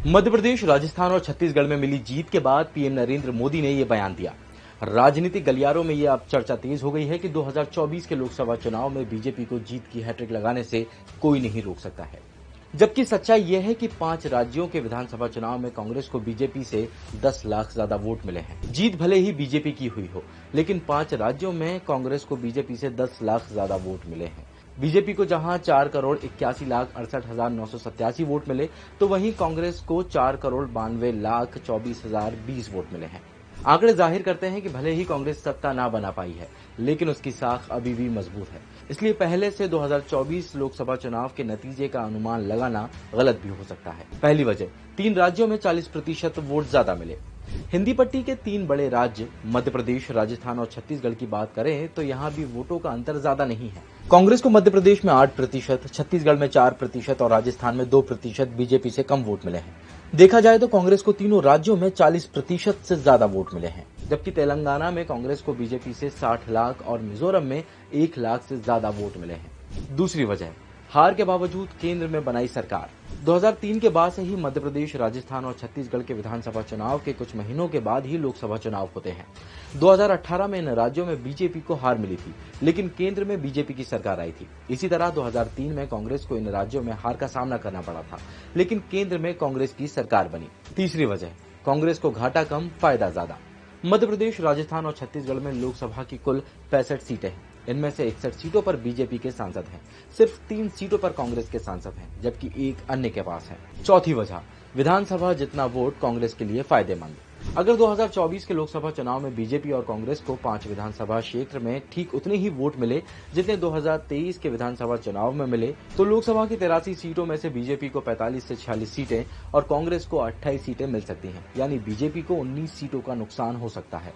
मध्य प्रदेश, राजस्थान और छत्तीसगढ़ में मिली जीत के बाद पीएम नरेंद्र मोदी ने ये बयान दिया। राजनीतिक गलियारों में ये अब चर्चा तेज हो गई है कि 2024 के लोकसभा चुनाव में बीजेपी को जीत की हैट्रिक लगाने से कोई नहीं रोक सकता है। जबकि सच्चाई यह है कि 5 राज्यों के विधानसभा चुनाव में कांग्रेस को बीजेपी से 10 लाख ज्यादा वोट मिले हैं। जीत भले ही बीजेपी की हुई हो, लेकिन 5 राज्यों में कांग्रेस को बीजेपी से 10 लाख ज्यादा वोट मिले हैं। बीजेपी को जहां 4,81,68,987 वोट मिले, तो वहीं कांग्रेस को 4,92,24,020 वोट मिले हैं। आंकड़े जाहिर करते हैं कि भले ही कांग्रेस सत्ता ना बना पाई है, लेकिन उसकी साख अभी भी मजबूत है। इसलिए पहले से 2024 लोकसभा चुनाव के नतीजे का अनुमान लगाना गलत भी हो सकता है। पहली वजह, 3 राज्यों में 40% वोट ज्यादा मिले। हिंदी पट्टी के 3 बड़े राज्य मध्य प्रदेश, राजस्थान और छत्तीसगढ़ की बात करें तो यहाँ भी वोटों का अंतर ज्यादा नहीं है। कांग्रेस को मध्य प्रदेश में 8%, छत्तीसगढ़ में 4% और राजस्थान में 2% बीजेपी से कम वोट मिले हैं। देखा जाए तो कांग्रेस को तीनों राज्यों में 40% से ज्यादा वोट मिले हैं, जबकि तेलंगाना में कांग्रेस को बीजेपी से 60 लाख और मिजोरम में 1 लाख से ज्यादा वोट मिले हैं। दूसरी वजह, हार के बावजूद केंद्र में बनाई सरकार। 2003 के बाद से ही मध्य प्रदेश, राजस्थान और छत्तीसगढ़ के विधानसभा चुनाव के कुछ महीनों के बाद ही लोकसभा चुनाव होते हैं। 2018 में इन राज्यों में बीजेपी को हार मिली थी, लेकिन केंद्र में बीजेपी की सरकार आई थी। इसी तरह 2003 में कांग्रेस को इन राज्यों में हार का सामना करना पड़ा था, लेकिन केंद्र में कांग्रेस की सरकार बनी। तीसरी वजह, कांग्रेस को घाटा कम, फायदा ज्यादा। मध्य प्रदेश, राजस्थान और छत्तीसगढ़ में लोकसभा की कुल 65 सीटें हैं। इनमें से 61 सीटों पर बीजेपी के सांसद हैं, सिर्फ 3 सीटों पर कांग्रेस के सांसद हैं, जबकि एक अन्य के पास है। चौथी वजह, विधानसभा जितना वोट कांग्रेस के लिए फायदेमंद। अगर 2024 के लोकसभा चुनाव में बीजेपी और कांग्रेस को 5 विधानसभा क्षेत्र में ठीक उतने ही वोट मिले जितने 2023 के विधानसभा चुनाव में मिले, तो लोकसभा की 83 सीटों में से बीजेपी को 45 से 46 सीटें और कांग्रेस को 28 सीटें मिल सकती हैं। यानी बीजेपी को 19 सीटों का नुकसान हो सकता है।